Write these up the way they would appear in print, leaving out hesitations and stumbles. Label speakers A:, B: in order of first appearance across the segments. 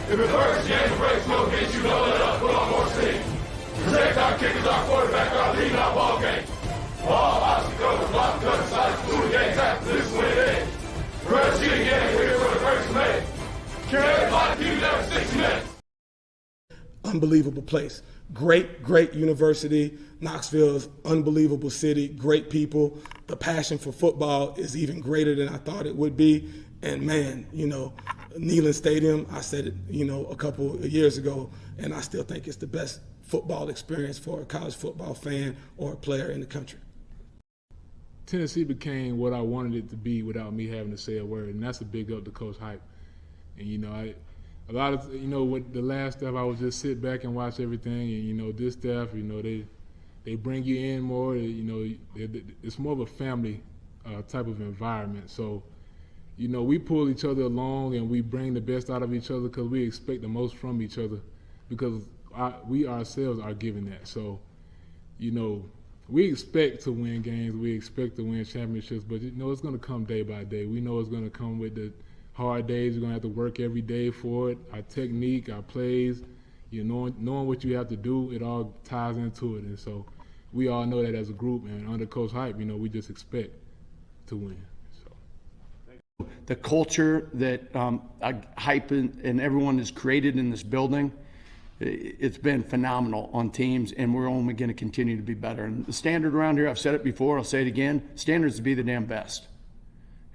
A: If the first game breaks, no get you know let us put on more steam. Protect our kickers, our quarterback, our lead, our ball game. All obstacles, block, cut, sides, do the games after this win in. First year game, we're here for the first May. Carry 5 teams every 6 minutes.
B: Unbelievable place. Great university. Knoxville's unbelievable city. Great people. The passion for football is even greater than I thought it would be. And man, Neyland Stadium, I said it, a couple of years ago, and I still think it's the best football experience for a college football fan or a player in the country.
C: Tennessee became what I wanted it to be without me having to say a word, and that's a big up to Coach Hype. And a lot of with the last stuff, I would just sit back and watch everything, and this stuff, they bring you in more. It's more of a family type of environment. So, we pull each other along and we bring the best out of each other because we expect the most from each other because we ourselves are giving that. So, we expect to win games, we expect to win championships, but it's going to come day by day. We know it's going to come with the hard days. We're going to have to work every day for it. Our technique, our plays, knowing what you have to do, it all ties into it. And so we all know that as a group, and under Coach Hype, we just expect to win.
D: The culture that Hype and everyone has created in this building, it's been phenomenal on teams, and we're only going to continue to be better. And the standard around here, I've said it before, I'll say it again, standard is to be the damn best.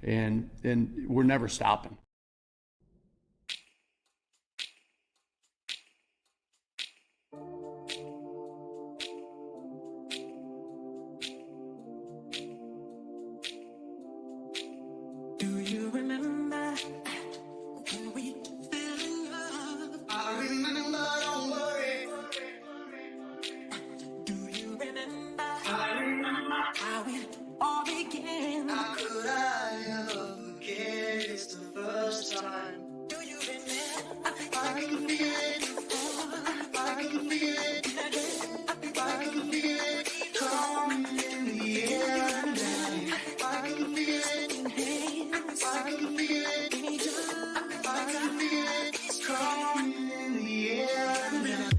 D: And we're never stopping.
E: Do you remember when we fell in love? I remember, don't worry. Do you remember? I remember how it all began. How could I ever forget? It's the first time. Do you remember? I can feel it. I can feel it. I can feel it coming in the air tonight. I can feel it in hands. I can feel it in each other. I can feel it coming in the air tonight.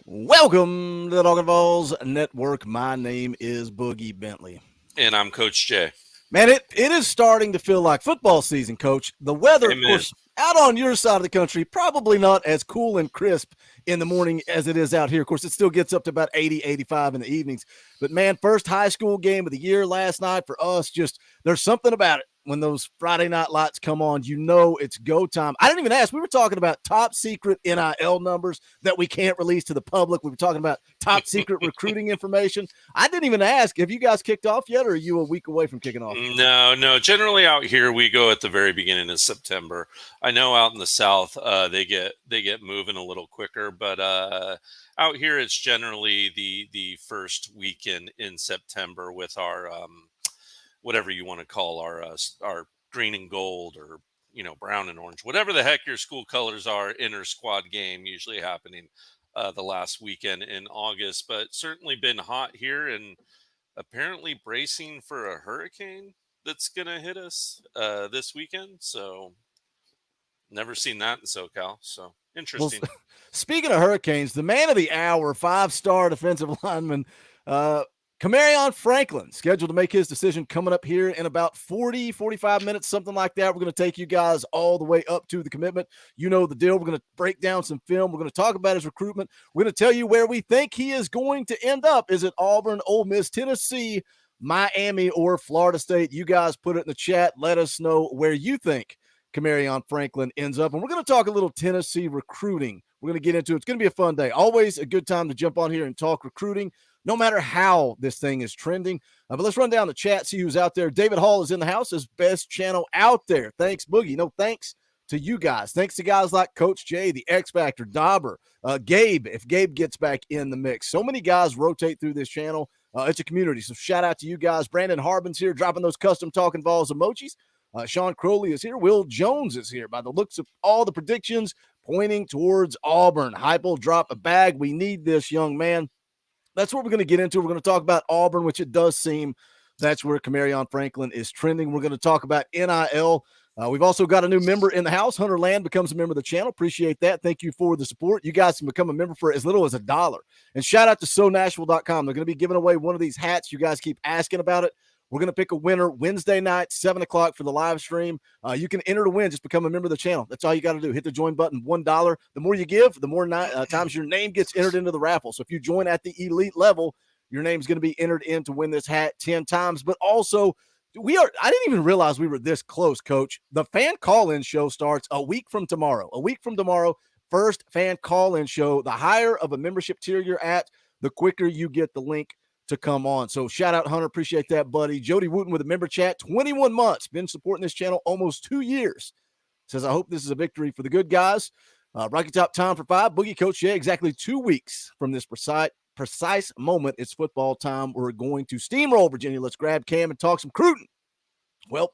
F: Welcome to the Talkin VAWLS Network. My name is Boogie Bentley.
G: And I'm Coach Jay.
F: Man, it is starting to feel like football season, Coach. The weather, Amen. Of course, out on your side of the country, probably not as cool and crisp in the morning as it is out here. Of course, it still gets up to about 80, 85 in the evenings. But, man, first high school game of the year last night for us, just there's something about it. When those Friday night lights come on, it's go time. I didn't even ask. We were talking about top secret NIL numbers that we can't release to the public. We were talking about top secret recruiting information. I didn't even ask. Have you guys kicked off yet, or are you a week away from kicking off?
G: No. Generally out here, we go at the very beginning of September. I know out in the South, they get moving a little quicker, but out here, it's generally the first weekend in September with our whatever you want to call our green and gold or, brown and orange, whatever the heck your school colors are, inter squad game usually happening the last weekend in August, but certainly been hot here and apparently bracing for a hurricane that's going to hit us this weekend. So Never seen that in SoCal. So
F: Well,
G: interesting.
F: speaking of Hurricanes, the man of the hour, 5-star defensive lineman, Camarion Franklin, scheduled to make his decision coming up here in about 45 minutes, something like that. We're going to take you guys all the way up to the commitment. You know the deal. We're going to break down some film. We're going to talk about his recruitment. We're going to tell you where we think he is going to end up. Is it Auburn, Ole Miss, Tennessee, Miami, or Florida State? You guys put it in the chat. Let us know where you think Camarion Franklin ends up. And we're going to talk a little Tennessee recruiting. We're going to get into it. It's going to be a fun day. Always a good time to jump on here and talk recruiting, no matter how this thing is trending. But let's run down the chat, see who's out there. David Hall is in the house, his best channel out there. Thanks, Boogie. No, thanks to you guys. Thanks to guys like Coach Jay, the X Factor, Dauber, Gabe, if Gabe gets back in the mix. So many guys rotate through this channel. It's a community, so shout out to you guys. Brandon Harbin's here, dropping those custom Talkin VAWLS emojis. Sean Crowley is here. Will Jones is here. By the looks of all the predictions, pointing towards Auburn. Heupel drop a bag. We need this young man. That's what we're going to get into. We're going to talk about Auburn, which it does seem that's where Camarion Franklin is trending. We're going to talk about NIL. We've also got a new member in the house. Hunter Land becomes a member of the channel. Appreciate that. Thank you for the support. You guys can become a member for as little as $1. And shout out to SoNashville.com. They're going to be giving away one of these hats. You guys keep asking about it. We're going to pick a winner Wednesday night, 7 o'clock for the live stream. You can enter to win. Just become a member of the channel. That's all you got to do. Hit the join button, $1. The more you give, the more times your name gets entered into the raffle. So if you join at the elite level, your name's going to be entered in to win this hat 10 times. But also, I didn't even realize we were this close, Coach. The fan call-in show starts a week from tomorrow. A week from tomorrow, first fan call-in show. The higher of a membership tier you're at, the quicker you get the link to come on. So shout out, Hunter. Appreciate that, buddy. Jody Wooten with a member chat, 21 months, been supporting this channel almost 2 years. Says, I hope this is a victory for the good guys. Rocky Top time for 5. Boogie Coach, yeah, exactly 2 weeks from this precise moment. It's football time. We're going to steamroll Virginia. Let's grab Cam and talk some Cruton. Well,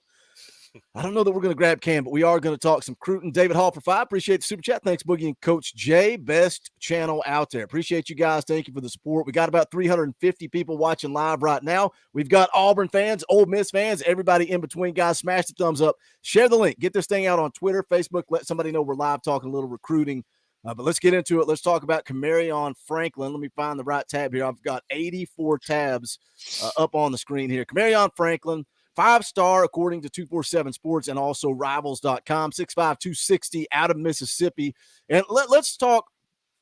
F: I don't know that we're going to grab Cam, but we are going to talk some Cruton. David Hall for 5. Appreciate the super chat. Thanks, Boogie and Coach Jay. Best channel out there. Appreciate you guys. Thank you for the support. We got about 350 people watching live right now. We've got Auburn fans, Ole Miss fans, everybody in between. Guys, smash the thumbs up. Share the link. Get this thing out on Twitter, Facebook. Let somebody know we're live talking a little recruiting. But let's get into it. Let's talk about Camarion Franklin. Let me find the right tab here. I've got 84 tabs up on the screen here. Camarion Franklin. 5-star, according to 247 Sports and also Rivals.com, 6'5", 260 out of Mississippi. And let's talk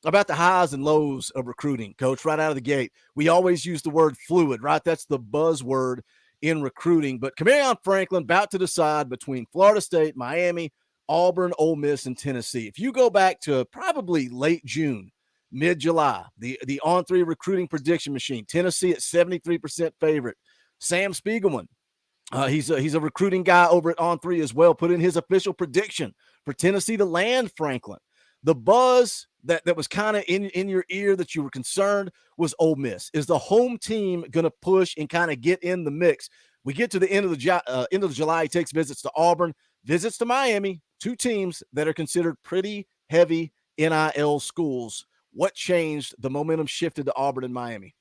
F: about the highs and lows of recruiting, Coach, right out of the gate. We always use the word fluid, right? That's the buzzword in recruiting. But Camarion Franklin about to decide between Florida State, Miami, Auburn, Ole Miss, and Tennessee. If you go back to probably late June, mid-July, the On3 recruiting prediction machine, Tennessee at 73% favorite. Sam Spiegelman, he's a recruiting guy over at On3 as well, put in his official prediction for Tennessee to land Franklin. The buzz that was kind of in your ear that you were concerned was Ole Miss. Is the home team going to push and kind of get in the mix? We get to the end of July. He takes visits to Auburn, visits to Miami, 2 teams that are considered pretty heavy NIL schools. What changed? The momentum shifted to Auburn and Miami.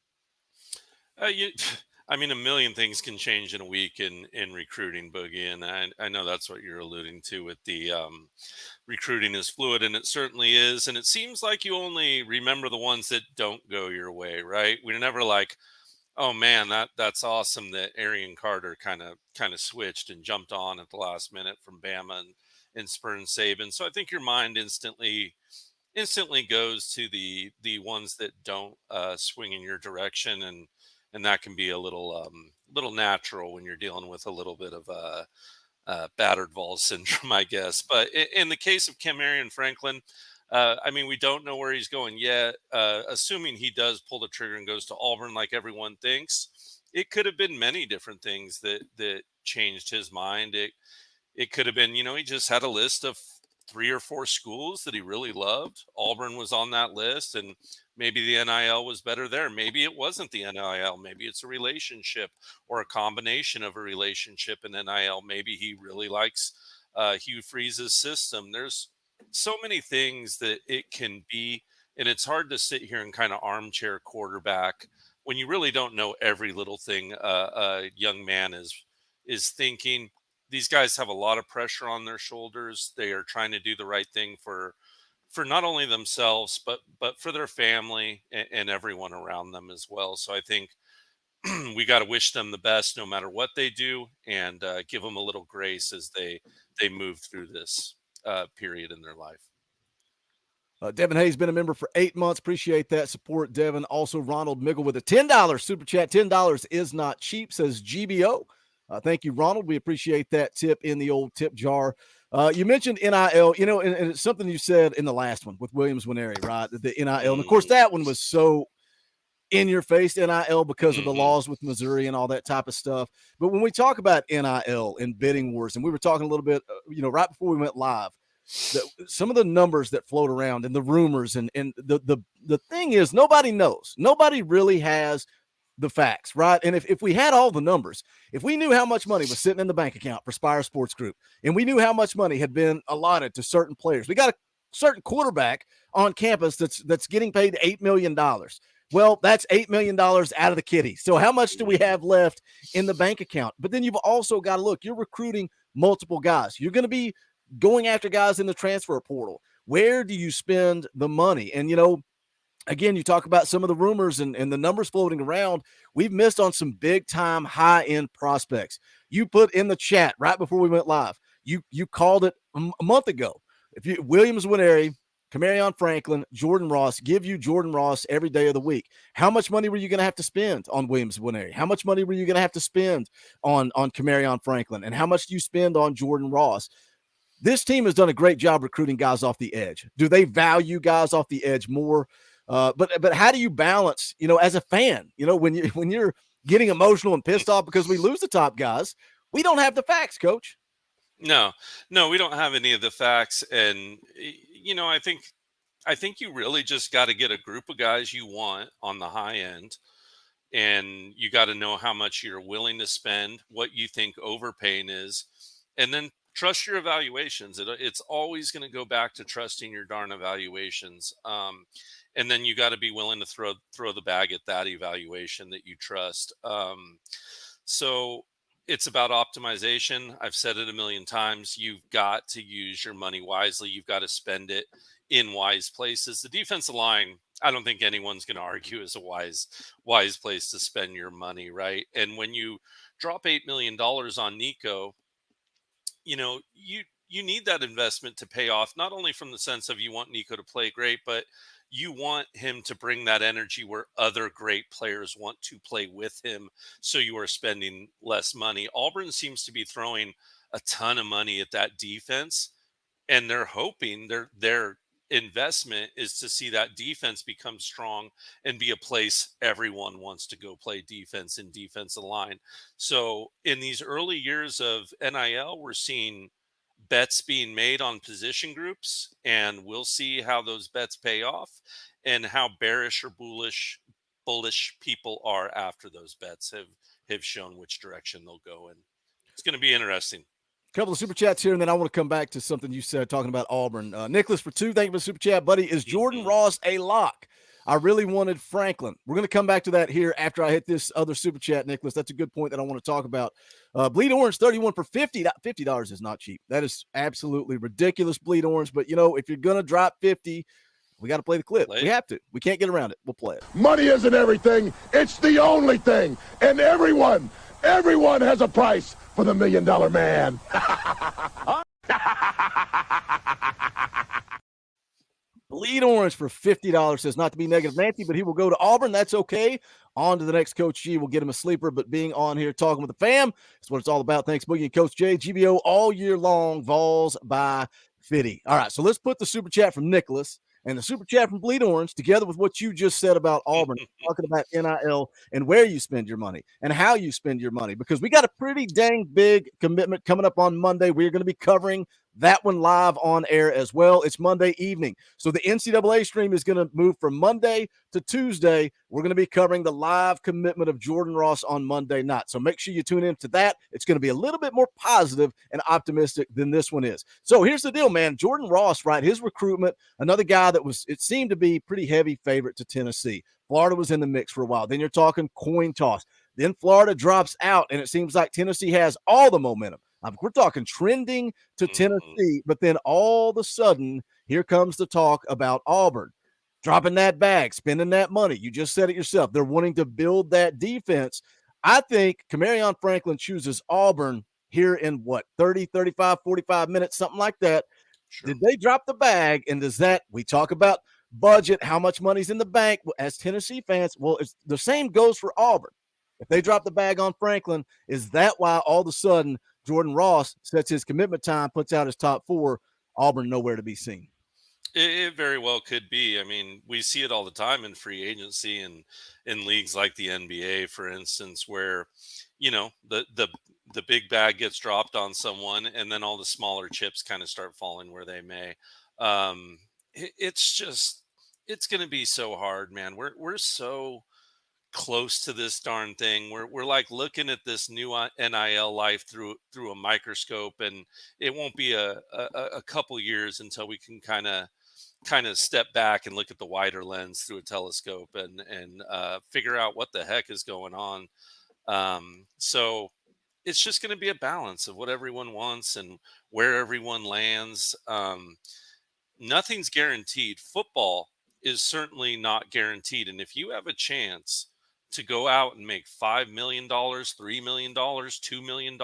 G: I mean, a million things can change in a week in recruiting, Boogie, and I know that's what you're alluding to with the recruiting is fluid, and it certainly is. And it seems like you only remember the ones that don't go your way, right? We're never like, oh man, that's awesome that Arian Carter kind of switched and jumped on at the last minute from Bama and spurned Saban. So I think your mind instantly goes to the ones that don't swing in your direction, and that can be a little natural when you're dealing with a little bit of battered Vols syndrome, I guess. But in the case of Camarion Franklin, I mean, we don't know where he's going yet. Assuming he does pull the trigger and goes to Auburn like everyone thinks, it could have been many different things that changed his mind. It could have been, he just had a list of 3 or 4 schools that he really loved. Auburn was on that list, and maybe the NIL was better there. Maybe it wasn't the NIL. Maybe it's a relationship or a combination of a relationship and NIL. Maybe he really likes Hugh Freeze's system. There's so many things that it can be, and it's hard to sit here and kind of armchair quarterback when you really don't know every little thing a young man is thinking. these guys have a lot of pressure on their shoulders. They are trying to do the right thing for not only themselves, but for their family and everyone around them as well. So I think we got to wish them the best no matter what they do, and give them a little grace as they move through this period in their life.
F: Devin Hayes been a member for 8 months. Appreciate that support, Devin. Also, Ronald Miggle with a $10 super chat. $10 is not cheap, says GBO. Thank you, Ronald. We appreciate that tip in the old tip jar. You mentioned NIL, you know, and it's something you said in the last one with Williams Winery, right? The NIL. And of course, that one was so in your face, NIL, because of the laws with Missouri and all that type of stuff. But when we talk about NIL and bidding wars, and we were talking a little bit, you know, right before we went live, some of the numbers that float around and the rumors and the thing is, nobody knows. Nobody really has the facts, right? And if we had all the numbers, if we knew how much money was sitting in the bank account for Spire Sports Group, and we knew how much money had been allotted to certain players, we got a certain quarterback on campus that's getting paid $8 million. Well, that's $8 million out of the kitty. So how much do we have left in the bank account? But then you've also got to look, you're recruiting multiple guys. You're going to be going after guys in the transfer portal. Where do you spend the money? And, you know, again, you talk about some of the rumors and the numbers floating around. We've missed on some big time high end prospects. You put in the chat right before we went live. You called it a month ago. If you Williams Winery, Camarion Franklin, Jordan Ross, give you Jordan Ross every day of the week. How much money were you going to have to spend on Williams Winery? How much money were you going to have to spend on Camarion Franklin? And how much do you spend on Jordan Ross? This team has done a great job recruiting guys off the edge. Do they value guys off the edge more? But how do you balance, you know, as a fan, you know, when you're getting emotional and pissed off because we lose the top guys, we don't have the facts, Coach.
G: No, we don't have any of the facts. And, you know, I think you really just got to get a group of guys you want on the high end, and you got to know how much you're willing to spend, what you think overpaying is, and then trust your evaluations. It's always going to go back to trusting your darn evaluations. And then you got to be willing to throw the bag at that evaluation that you trust. So it's about optimization. I've said it a million times. You've got to use your money wisely. You've got to spend it in wise places. The defensive line, I don't think anyone's going to argue, is a wise place to spend your money, right? And when you drop $8 million on Nico, you know, you need that investment to pay off, not only from the sense of you want Nico to play great, but you want him to bring that energy where other great players want to play with him. So you are spending less money. Auburn seems to be throwing a ton of money at that defense, and they're hoping their investment is to see that defense become strong and be a place everyone wants to go play defense in defensive line. So in these early years of NIL, we're seeing bets being made on position groups, and we'll see how those bets pay off and how bearish or bullish people are after those bets have shown which direction they'll go in. It's going to be interesting.
F: Couple of super chats here, and then I want to come back to something you said talking about Auburn. Nicholas for 2, thank you for the super chat, buddy. Is Jordan Ross a lock? I really wanted Franklin. We're going to come back to that here after I hit this other super chat, Nicholas. That's a good point that I want to talk about. Bleed Orange 31 for $50. $50 is not cheap. That is absolutely ridiculous, Bleed Orange. But, you know, if you're going to drop 50, we got to play the clip. We have to. We can't get around it. We'll play it.
A: Money isn't everything. It's the only thing. And everyone has a price for the $1 million man.
F: Bleed Orange for $50 says, not to be negative Nancy, but he will go to Auburn. That's okay. On to the next Coach G. We'll get him a sleeper, but being on here talking with the fam is what it's all about. Thanks, Boogie and Coach J. GBO all year long, Vols by Fitty. All right, so let's put the super chat from Nicholas and the super chat from Bleed Orange together with what you just said about Auburn, talking about NIL and where you spend your money and how you spend your money, because we got a pretty dang big commitment coming up on Monday. We're going to be covering that one live on air as well. It's Monday evening. So the NCAA stream is going to move from Monday to Tuesday. We're going to be covering the live commitment of Jordan Ross on Monday night. So make sure you tune into that. It's going to be a little bit more positive and optimistic than this one is. So here's the deal, man. Jordan Ross, right? His recruitment, another guy that it seemed to be pretty heavy favorite to Tennessee. Florida was in the mix for a while. Then you're talking coin toss. Then Florida drops out, and it seems like Tennessee has all the momentum. We're talking trending to Tennessee, but then all of a sudden, here comes the talk about Auburn. Dropping that bag, spending that money. You just said it yourself. They're wanting to build that defense. I think Camarion Franklin chooses Auburn here in 30, 35, 45 minutes, something like that. Sure. Did they drop the bag? And does that, we talk about budget, how much money's in the bank as Tennessee fans? Well, it's the same goes for Auburn. If they drop the bag on Franklin, is that why all of a sudden Jordan Ross sets his commitment time, puts out his top 4, Auburn nowhere to be seen?
G: It very well could be. I mean, we see it all the time in free agency and in leagues like the NBA, for instance, where, the big bag gets dropped on someone and then all the smaller chips kind of start falling where they may. It's going to be so hard, man. We're so close to this darn thing. We're like looking at this new NIL life through a microscope, and it won't be a couple years until we can kind of step back and look at the wider lens through a telescope and figure out what the heck is going on. So it's just going to be a balance of what everyone wants and where everyone lands. Nothing's guaranteed. Football is certainly not guaranteed. And if you have a chance to go out and make $5 million, $3 million, $2 million,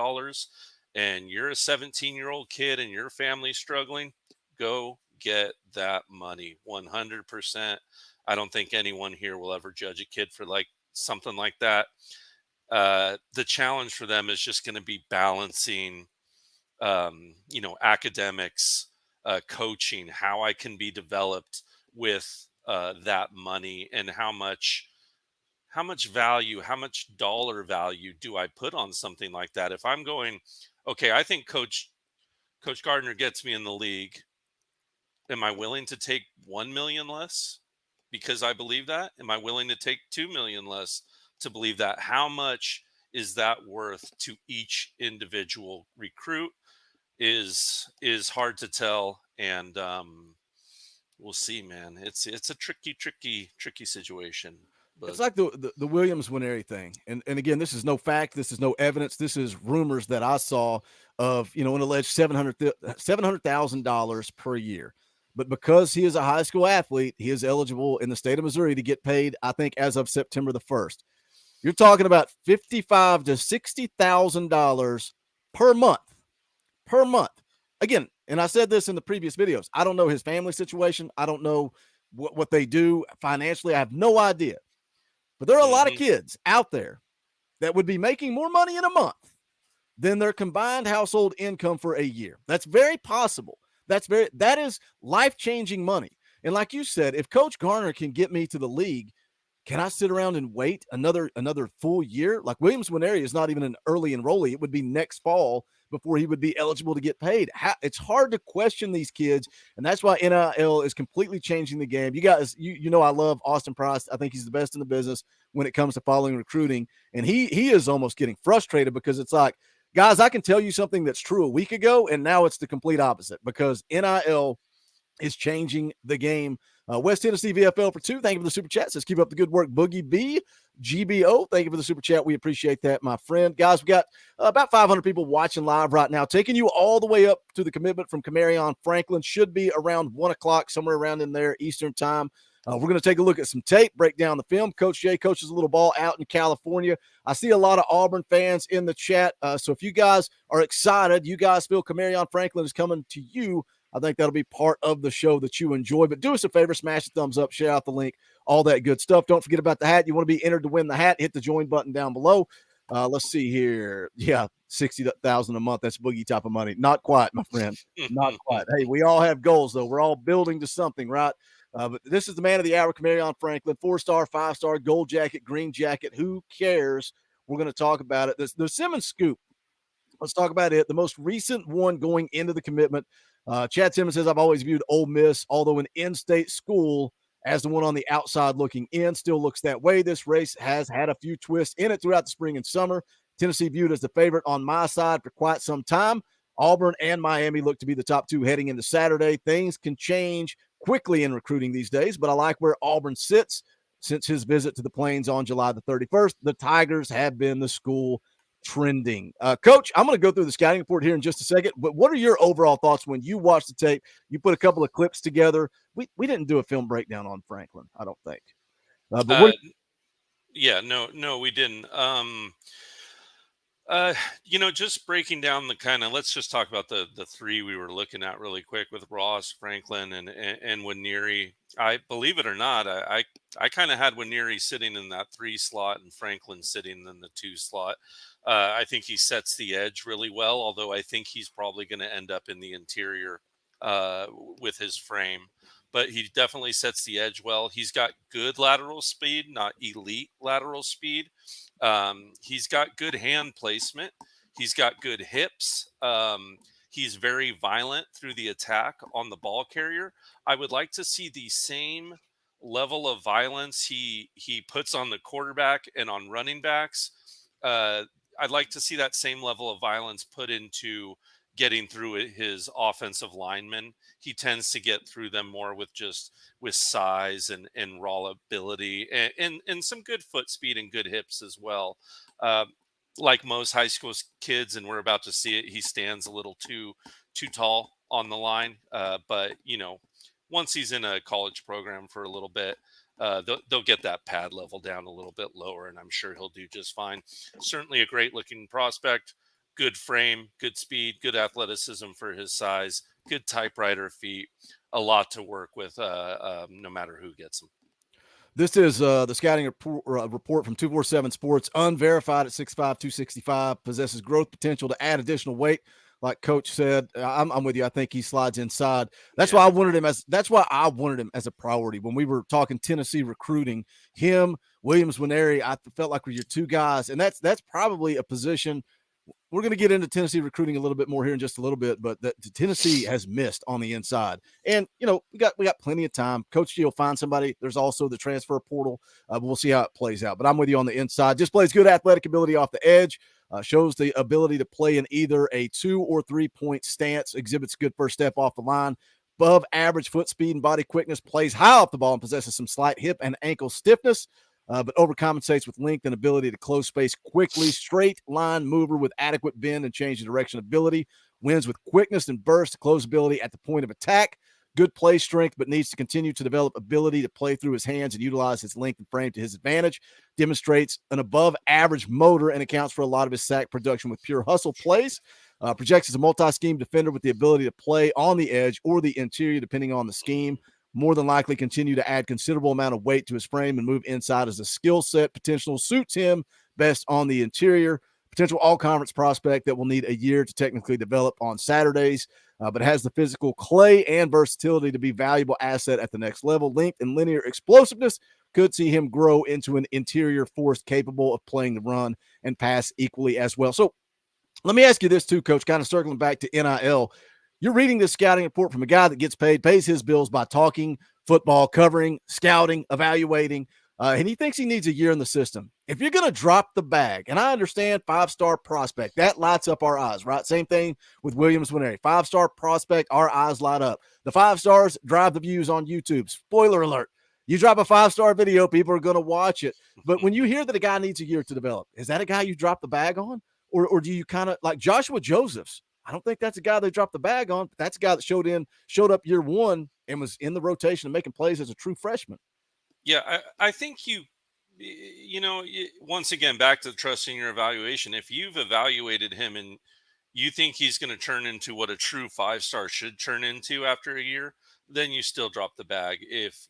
G: and you're a 17-year-old kid and your family's struggling, go get that money 100%. I don't think anyone here will ever judge a kid for something like that. The challenge for them is just going to be balancing, academics, coaching, how I can be developed with that money, and how much value, how much dollar value do I put on something like that? If I'm going, okay, I think Coach Gardner gets me in the league. Am I willing to take 1 million less because I believe that? Am I willing to take 2 million less to believe that? How much is that worth to each individual recruit is hard to tell. And we'll see, man. It's a tricky situation. But
F: it's like the Williams Winery thing. And again, this is no fact. This is no evidence. This is rumors that I saw of, an alleged $700,000 per year. But because he is a high school athlete, he is eligible in the state of Missouri to get paid, I think, as of September the 1st. You're talking about $55,000 to $60,000 per month. Per month. Again, and I said this in the previous videos, I don't know his family situation. I don't know what they do financially. I have no idea. But there are a lot of kids out there that would be making more money in a month than their combined household income for a year. That's very possible. That is life-changing money. And like you said, if Coach Garner can get me to the league, can I sit around and wait another full year? Like Williams Winery is not even an early enrollee. It would be next fall before he would be eligible to get paid. It's hard to question these kids, and that's why NIL is completely changing the game. You guys, I love Austin Price. I think he's the best in the business when it comes to following recruiting, and he is almost getting frustrated because it's like, guys, I can tell you something that's true a week ago, and now it's the complete opposite because NIL is changing the game. West Tennessee VFL for 2. Thank you for the super chat. Says keep up the good work. Boogie B, GBO. Thank you for the super chat. We appreciate that, my friend. Guys, we got about 500 people watching live right now, taking you all the way up to the commitment from Camarion Franklin. Should be around 1 o'clock, somewhere around in there, Eastern time. We're going to take a look at some tape, break down the film. Coach Jay coaches a little ball out in California. I see a lot of Auburn fans in the chat. So if you guys are excited, you guys feel Camarion Franklin is coming to you, I think that'll be part of the show that you enjoy. But do us a favor, smash the thumbs up, share out the link, all that good stuff. Don't forget about the hat. You want to be entered to win the hat, hit the join button down below. Let's see here. Yeah, $60,000 a month. That's boogie type of money. Not quite, my friend. Not quite. Hey, we all have goals, though. We're all building to something, right? But this is the man of the hour, Camarion Franklin, 4-star, 5-star, gold jacket, green jacket. Who cares? We're going to talk about it. The Simmons scoop. Let's talk about it. The most recent one going into the commitment. Chad Simmons says, I've always viewed Ole Miss, although an in-state school, as the one on the outside looking in. Still looks that way. This race has had a few twists in it throughout the spring and summer. Tennessee viewed as the favorite on my side for quite some time. Auburn and Miami look to be the top 2 heading into Saturday. Things can change quickly in recruiting these days, but I like where Auburn sits since his visit to the Plains on July the 31st. The Tigers have been the school trending. Coach, I'm going to go through the scouting report here in just a second, but what are your overall thoughts when you watch the tape? You put a couple of clips together. We didn't do a film breakdown on Franklin, I don't think.
G: No, we didn't. Just breaking down the kind of, let's just talk about the three we were looking at really quick with Ross, Franklin, and Waneri. I believe it or not, I kind of had Waneri sitting in that 3 slot and Franklin sitting in the 2 slot. I think he sets the edge really well, although I think he's probably going to end up in the interior with his frame. But he definitely sets the edge well. He's got good lateral speed, not elite lateral speed. He's got good hand placement. He's got good hips. He's very violent through the attack on the ball carrier. I would like to see the same level of violence he puts on the quarterback and on running backs. I'd like to see that same level of violence put into getting through his offensive linemen. He tends to get through them more with size and raw ability and some good foot speed and good hips as well. Like most high school kids, and we're about to see it, he stands a little too tall on the line. But once he's in a college program for a little bit, they'll get that pad level down a little bit lower, and I'm sure he'll do just fine. Certainly a great looking prospect. Good frame, good speed, good athleticism for his size, good typewriter feet, a lot to work with no matter who gets him.
F: This is the scouting report from 247 Sports, unverified at 6'5", 265, possesses growth potential to add additional weight. Like Coach said, I'm with you. I think he slides inside. That's why I wanted him as a priority when we were talking Tennessee recruiting. Him, Williams, Waneri, I felt like were your 2 guys, and that's probably a position. We're going to get into Tennessee recruiting a little bit more here in just a little bit, but Tennessee has missed on the inside. And, we got plenty of time. Coach G will find somebody. There's also the transfer portal. We'll see how it plays out. But I'm with you on the inside. Displays good athletic ability off the edge. Shows the ability to play in either a 2 or 3 point stance. Exhibits good first step off the line. Above average foot speed and body quickness. Plays high off the ball and possesses some slight hip and ankle stiffness. But overcompensates with length and ability to close space quickly. Straight line mover with adequate bend and change of direction ability. Wins with quickness and burst, close ability at the point of attack. Good play strength, but needs to continue to develop ability to play through his hands and utilize his length and frame to his advantage. Demonstrates an above average motor and accounts for a lot of his sack production with pure hustle plays. Projects as a multi-scheme defender with the ability to play on the edge or the interior depending on the scheme. More than likely continue to add considerable amount of weight to his frame and move inside as a skill set. Potential suits him best on the interior. Potential all-conference prospect that will need a year to technically develop on Saturdays, but has the physical clay and versatility to be valuable asset at the next level. Length and linear explosiveness could see him grow into an interior force capable of playing the run and pass equally as well. So let me ask you this too, Coach, kind of circling back to NIL. You're reading this scouting report from a guy that gets paid, pays his bills by talking football, covering, scouting, evaluating, and he thinks he needs a year in the system. If you're going to drop the bag, and I understand 5-star prospect, that lights up our eyes, right? Same thing with Williams Waneri. 5-star prospect, our eyes light up. The 5 stars drive the views on YouTube. Spoiler alert. You drop a 5-star video, people are going to watch it. But when you hear that a guy needs a year to develop, is that a guy you drop the bag on? Or do you kind of like Joshua Josephs? I don't think that's a guy they dropped the bag on, but that's a guy that showed up year 1 and was in the rotation and making plays as a true freshman.
G: Yeah, I think once again, back to trusting your evaluation. If you've evaluated him and you think he's going to turn into what a true 5-star should turn into after a year, then you still drop the bag. If,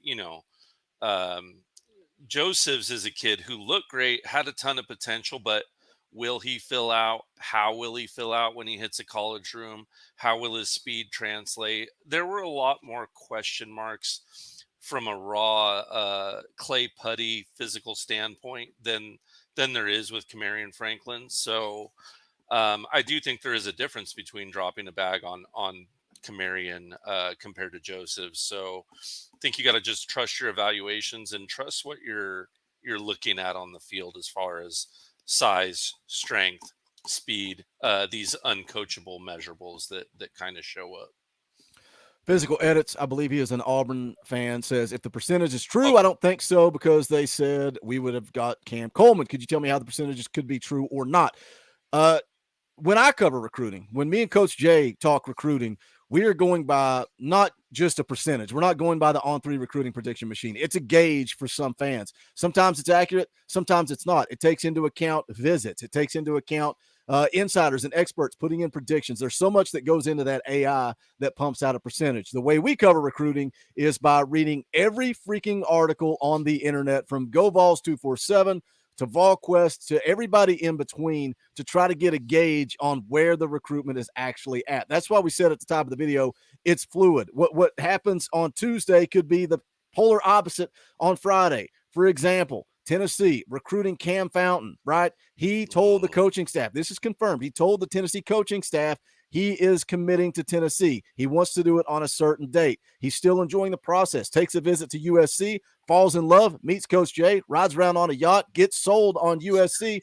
G: Josephs is a kid who looked great, had a ton of potential, but will he fill out? How will he fill out when he hits a college room? How will his speed translate? There were a lot more question marks from a raw clay putty physical standpoint than there is with Camarion Franklin. So I do think there is a difference between dropping a bag on Camarion compared to Joseph. So I think you got to just trust your evaluations and trust what you're looking at on the field as far as size, strength, speed, these uncoachable measurables that kind of show up.
F: Physical edits, I believe he is an Auburn fan, says, if the percentage is true, I don't think so because they said we would have got Cam Coleman. Could you tell me how the percentages could be true or not? When I cover recruiting, when me and Coach Jay talk recruiting, we are going by not just a percentage. We're not going by the On3 recruiting prediction machine. It's a gauge for some fans. Sometimes it's accurate. Sometimes it's not. It takes into account visits. It takes into account insiders and experts putting in predictions. There's so much that goes into that AI that pumps out a percentage. The way we cover recruiting is by reading every freaking article on the internet, from GoVols 247 to VolQuest to everybody in between, to try to get a gauge on where the recruitment is actually at. That's why we said at the top of the video, it's fluid. What happens on Tuesday could be the polar opposite on Friday. For example, Tennessee recruiting Cam Fountain, right? He told the coaching staff, this is confirmed, he told the Tennessee coaching staff he is committing to Tennessee. He wants to do it on a certain date. He's still enjoying the process, takes a visit to USC, falls in love, meets Coach Jay, rides around on a yacht, gets sold on USC,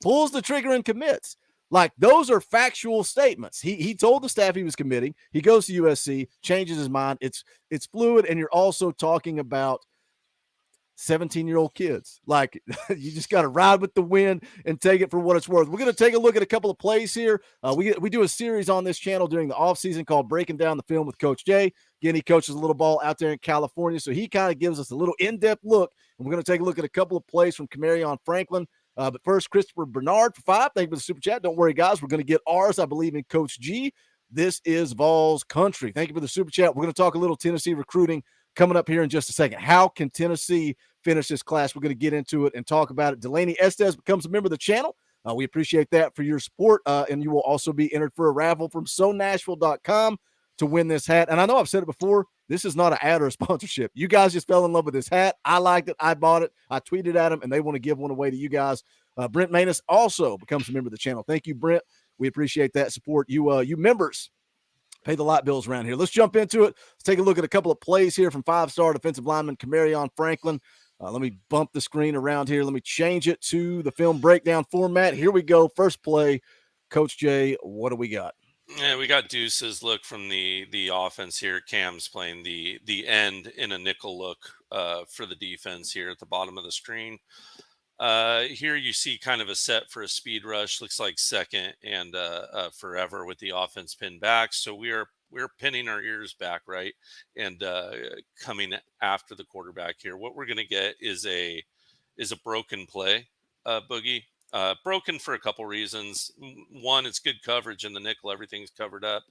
F: pulls the trigger and commits. Like, those are factual statements. He told the staff he was committing. He goes to USC, changes his mind. It's fluid, and you're also talking about 17-year-old kids. Like, you just got to ride with the wind and take it for what it's worth. We're going to take a look at a couple of plays here. We do a series on this channel during the offseason called Breaking Down the Film with Coach Jay. Again, he coaches a little ball out there in California, so he kind of gives us a little in-depth look, and we're going to take a look at a couple of plays from Camarion Franklin. But first, Christopher Bernard for 5. Thank you for the super chat. Don't worry, guys. We're going to get ours, I believe, in Coach G. This is Vols country. Thank you for the super chat. We're going to talk a little Tennessee recruiting coming up here in just a second. How can Tennessee finish this class? We're going to get into it and talk about it. Delaney Estes becomes a member of the channel. We appreciate that for your support. And you will also be entered for a raffle from SoNashville.com to win this hat. And I know I've said it before, this is not an ad or a sponsorship. You guys just fell in love with this hat. I liked it. I bought it. I tweeted at them, and they want to give one away to you guys. Brent Manus also becomes a member of the channel. Thank you, Brent. We appreciate that support. You members pay the light bills around here. Let's jump into it. Let's take a look at a couple of plays here from 5-star defensive lineman Camarion Franklin. Let me bump the screen around here. Let me change it to the film breakdown format. Here we go. First play. Coach Jay, what do we got?
G: Yeah, we got Deuce's look from the offense here. Cam's playing the end in a nickel look for the defense here at the bottom of the screen. Here you see kind of a set for a speed rush. Looks like second and forever with the offense pinned back. So we're pinning our ears back, right, and coming after the quarterback here. What we're going to get is a broken play, Boogie. Broken for a couple reasons. One, it's good coverage in the nickel. Everything's covered up.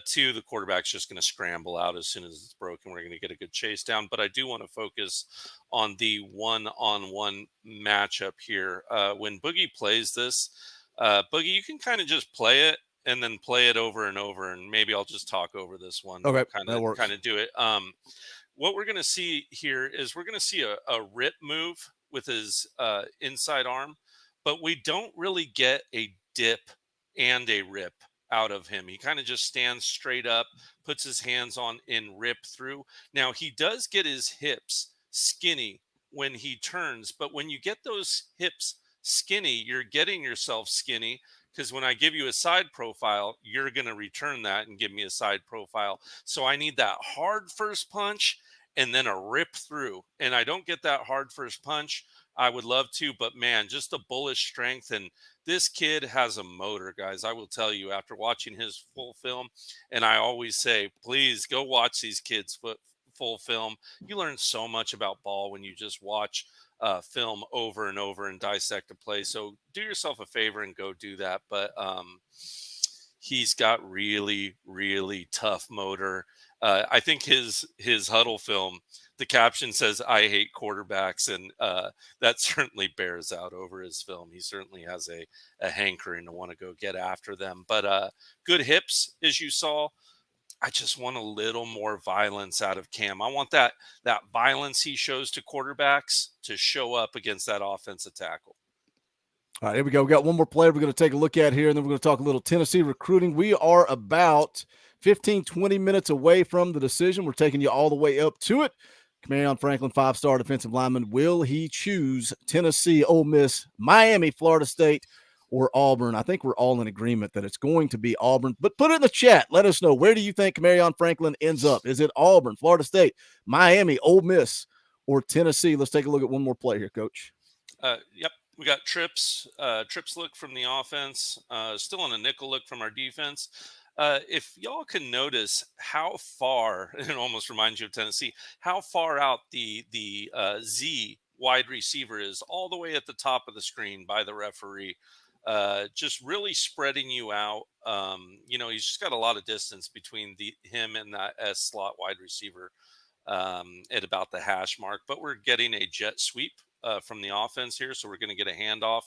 G: Two, the quarterback's just going to scramble out as soon as it's broken. We're going to get a good chase down. But I do want to focus on the one-on-one matchup here. When Boogie plays this, Boogie, you can kind of just play it and then play it over and over. And maybe I'll just talk over this one.
F: Okay,
G: kind of do it. What we're going to see here is we're going to see a rip move with his inside arm. But we don't really get a dip and a rip out of him. He kind of just stands straight up, puts his hands on and rip through. Now, he does get his hips skinny when he turns, but when you get those hips skinny, you're getting yourself skinny, because when I give you a side profile, you're going to return that and give me a side profile. So I need that hard first punch and then a rip through. And I don't get that hard first punch. I would love to, but man, just a bullish strength. And this kid has a motor, guys. I will tell you, after watching his full film, and I always say, please go watch these kids' full film. You learn so much about ball when you just watch film over and over and dissect a play. So do yourself a favor and go do that. But he's got really, really tough motor. I think his huddle film, the caption says, "I hate quarterbacks," and that certainly bears out over his film. He certainly has a hankering to want to go get after them. But good hips, as you saw. I just want a little more violence out of Cam. I want that violence he shows to quarterbacks to show up against that offensive tackle.
F: All right, here we go. We got one more player we're going to take a look at here, and then we're going to talk a little Tennessee recruiting. We are about 15, 20 minutes away from the decision. We're taking you all the way up to it. Camarion Franklin, 5-star defensive lineman. Will he choose Tennessee, Ole Miss, Miami, Florida State, or Auburn? I think we're all in agreement that it's going to be Auburn. But put it in the chat. Let us know, where do you think Camarion Franklin ends up? Is it Auburn, Florida State, Miami, Ole Miss, or Tennessee? Let's take a look at one more play here, Coach.
G: Yep. We got trips look from the offense, still on a nickel look from our defense. If y'all can notice how far, it almost reminds you of Tennessee, how far out the Z wide receiver is, all the way at the top of the screen by the referee, just really spreading you out. He's just got a lot of distance between him and that S slot wide receiver at about the hash mark. But we're getting a jet sweep from the offense here, so we're going to get a handoff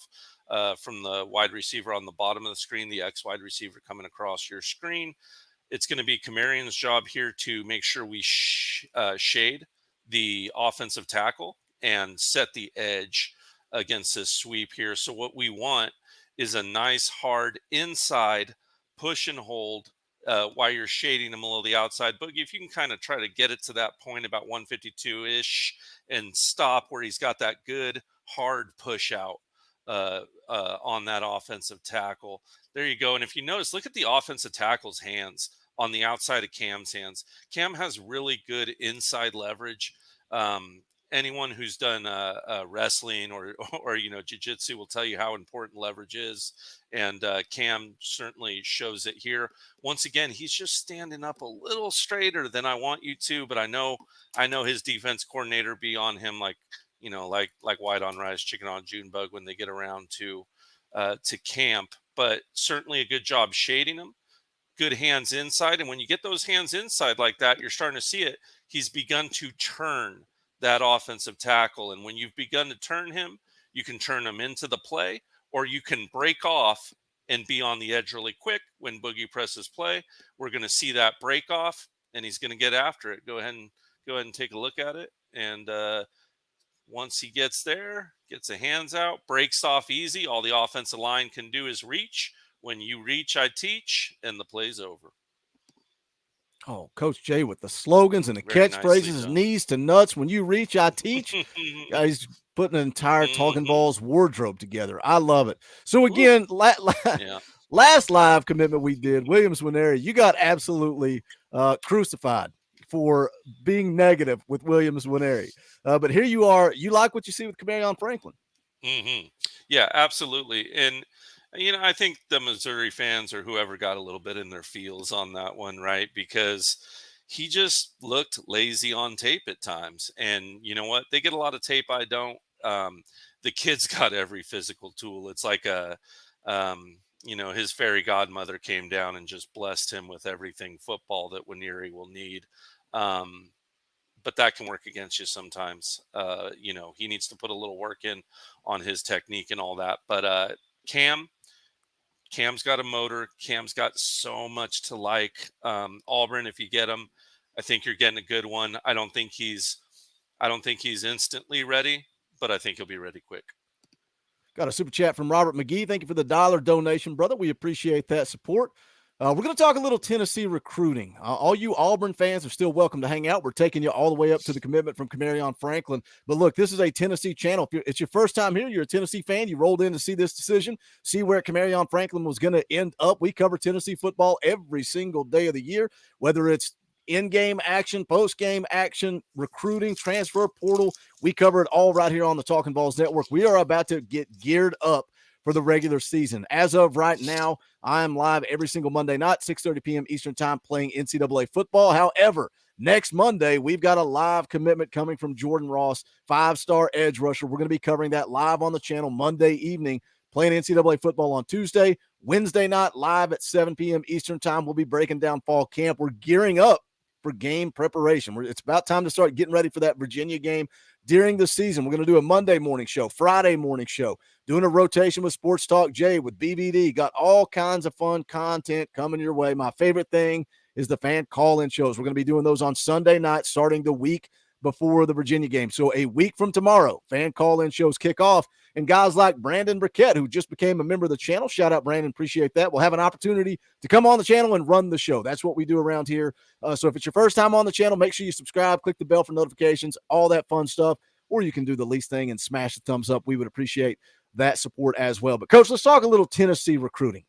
G: from the wide receiver on the bottom of the screen, the X wide receiver coming across your screen. It's going to be Camarion's job here to make sure we shade the offensive tackle and set the edge against this sweep here. So what we want is a nice hard inside push and hold while you're shading him a little the outside. Boogie, if you can kind of try to get it to that point about 152-ish and stop where he's got that good hard push out on that offensive tackle. There you go. And if you notice, look at the offensive tackle's hands on the outside of Cam's hands. Cam has really good inside leverage. Anyone who's done wrestling or jiu-jitsu will tell you how important leverage is. And Cam certainly shows it here. Once again, he's just standing up a little straighter than I want you to, but I know his defense coordinator be on him like white on rice, chicken on June bug when they get around to camp. But certainly a good job shading him. Good hands inside. And when you get those hands inside like that, you're starting to see it. He's begun to turn that offensive tackle. And when you've begun to turn him, you can turn him into the play, or you can break off and be on the edge really quick. When Boogie presses play, we're going to see that break off, and he's going to get after it. Go ahead and take a look at it. And once he gets there, gets the hands out, breaks off easy. All the offensive line can do is reach. When you reach, I teach, and the play's over.
F: Oh, Coach Jay with the slogans and the catchphrases, knees to nuts. When you reach, I teach. He's putting an entire Talkin VAWLS wardrobe together. I love it. So again, last live commitment we did, Williams Nwaneri, you got absolutely crucified for being negative with Williams Nwaneri. But here you are. You like what you see with Camarion Franklin.
G: Mm-hmm. Yeah, absolutely. And I think the Missouri fans or whoever got a little bit in their feels on that one, right? Because he just looked lazy on tape at times. And you know what? They get a lot of tape. I don't. The kid's got every physical tool. It's like his fairy godmother came down and just blessed him with everything football that Nwaneri will need. But that can work against you sometimes. He needs to put a little work in on his technique and all that. But Cam's got a motor. Cam's got so much to like. Auburn, if you get him, I think you're getting a good one. I don't think he's instantly ready, but I think he'll be ready quick.
F: Got a super chat from Robert McGee. Thank you for the $1 donation, brother. We appreciate that support. We're going to talk a little Tennessee recruiting. All you Auburn fans are still welcome to hang out. We're taking you all the way up to the commitment from Camarion Franklin. But look, this is a Tennessee channel. If it's your first time here, you're a Tennessee fan, you rolled in to see this decision, see where Camarion Franklin was going to end up. We cover Tennessee football every single day of the year, whether it's in-game action, post-game action, recruiting, transfer portal. We cover it all right here on the Talkin VAWLS Network. We are about to get geared up for the regular season. As of right now, I am live every single Monday night, 6:30 p.m. Eastern time, playing NCAA football. However, next Monday, we've got a live commitment coming from Jordan Ross, 5-star edge rusher. We're going to be covering that live on the channel Monday evening, playing NCAA football on Tuesday. Wednesday night, live at 7 p.m. Eastern time, we'll be breaking down fall camp. We're gearing up for game preparation. It's about time to start getting ready for that Virginia game during the season. We're going to do a Monday morning show, Friday morning show, doing a rotation with Sports Talk Jay, with BBD. Got all kinds of fun content coming your way. My favorite thing is the fan call-in shows. We're going to be doing those on Sunday night, starting the week before the Virginia game. So a week from tomorrow, fan call-in shows kick off. And guys like Brandon Briquette, who just became a member of the channel, shout out, Brandon, appreciate that, will have an opportunity to come on the channel and run the show. That's what we do around here. So if it's your first time on the channel, make sure you subscribe, click the bell for notifications, all that fun stuff. Or you can do the least thing and smash the thumbs up. We would appreciate that support as well. But, Coach, let's talk a little Tennessee recruiting.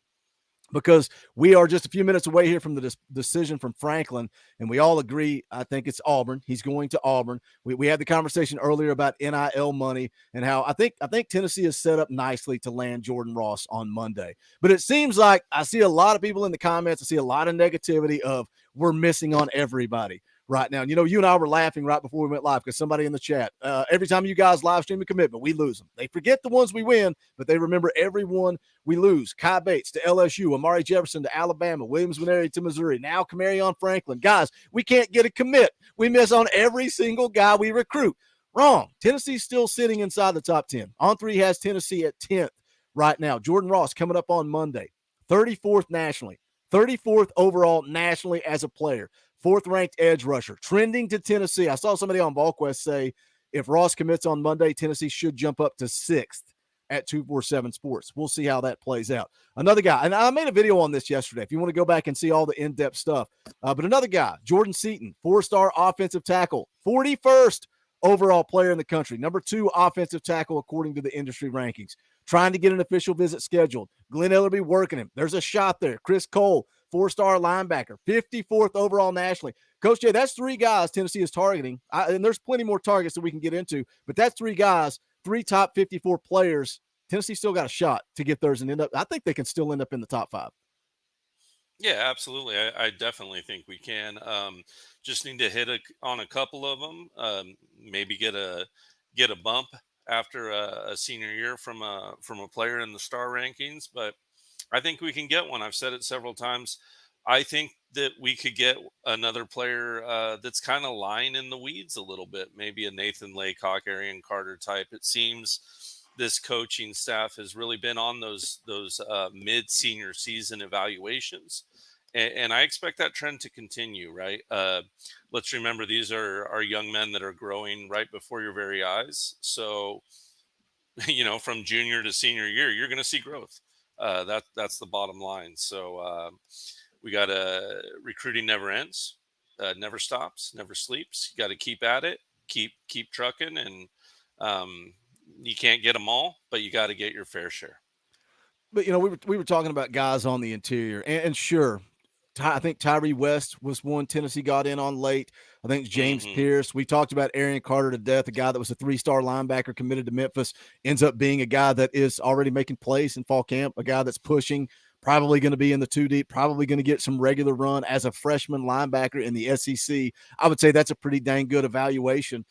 F: because we are just a few minutes away here from the decision from Franklin, and we all agree, I think it's Auburn. He's going to Auburn. We had the conversation earlier about NIL money and how I think Tennessee is set up nicely to land Jordan Ross on Monday. But it seems like I see a lot of people in the comments. I see a lot of negativity of we're missing on everybody right now. You know, you and I were laughing right before we went live because somebody in the chat, every time you guys live stream a commitment, we lose them. They forget the ones we win, but they remember everyone we lose. Kai Bates to LSU, Amari Jefferson to Alabama, Williams Winery to Missouri, now Camarion Franklin. Guys, we can't get a commit. We miss on every single guy we recruit. Wrong. Tennessee's still sitting inside the top 10. On3 has Tennessee at 10th right now. Jordan Ross coming up on Monday, 34th nationally, 34th overall nationally as a player. 4th ranked edge rusher, trending to Tennessee. I saw somebody on VolQuest say if Ross commits on Monday, Tennessee should jump up to 6th at 247 Sports. We'll see how that plays out. Another guy, and I made a video on this yesterday if you want to go back and see all the in-depth stuff. But another guy, Jordan Seaton, 4-star offensive tackle, 41st overall player in the country, number 2 offensive tackle according to the industry rankings. Trying to get an official visit scheduled. Glenn Ellerby working him. There's a shot there. Chris Cole, 4-star linebacker, 54th overall nationally. Coach Jay, that's 3 guys Tennessee is targeting. And there's plenty more targets that we can get into, but that's 3 guys, 3 top 54 players. Tennessee still got a shot to get theirs and end up. I think they can still end up in the top 5.
G: Yeah, absolutely. I definitely think we can. Just need to hit on a couple of them. Maybe get a bump after a senior year from a player in the star rankings, but I think we can get one. I've said it several times. I think that we could get another player that's kind of lying in the weeds a little bit, maybe a Nathan Laycock, Arian Carter type. It seems this coaching staff has really been on those mid-senior season evaluations. And I expect that trend to continue, right? Let's remember these are young men that are growing right before your very eyes. So, you know, from junior to senior year, you're going to see growth. That's the bottom line. So we got recruiting never ends, never stops, never sleeps. You got to keep at it, keep trucking, and you can't get them all, but you got to get your fair share.
F: But you know, we were talking about guys on the interior, and sure, I think Tyree West was one Tennessee got in on late. I think James Pierce. We talked about Arian Carter to death, a guy that was a 3-star linebacker committed to Memphis, ends up being a guy that is already making plays in fall camp, a guy that's pushing, probably going to be in the 2 deep, probably going to get some regular run as a freshman linebacker in the SEC. I would say that's a pretty dang good evaluation.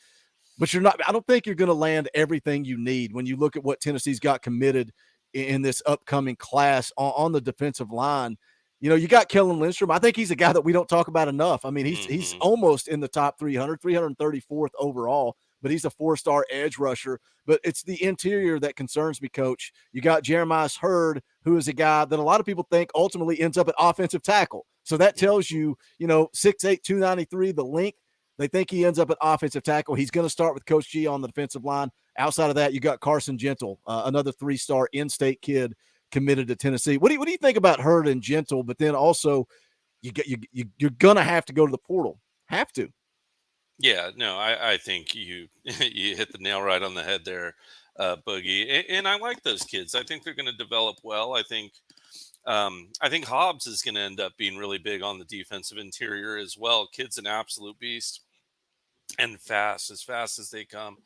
F: But I don't think you're going to land everything you need when you look at what Tennessee's got committed in this upcoming class on the defensive line. You know, you got Kellen Lindstrom. I think he's a guy that we don't talk about enough. I mean, he's almost in the top 334th overall, but he's a 4-star edge rusher. But it's the interior that concerns me, Coach. You got Jeremiah Hurd, who is a guy that a lot of people think ultimately ends up at offensive tackle. So that tells you, 6'8", 293, the length. They think he ends up at offensive tackle. He's going to start with Coach G on the defensive line. Outside of that, you got Carson Gentle, another 3-star in-state kid committed to Tennessee. What do you think about Hurd and Gentle? But then also, you're going to have to go to the portal. Have to.
G: Yeah, no, I think you hit the nail right on the head there, Boogie. And I like those kids. I think they're going to develop well. I think Hobbs is going to end up being really big on the defensive interior as well. Kid's an absolute beast and fast as they come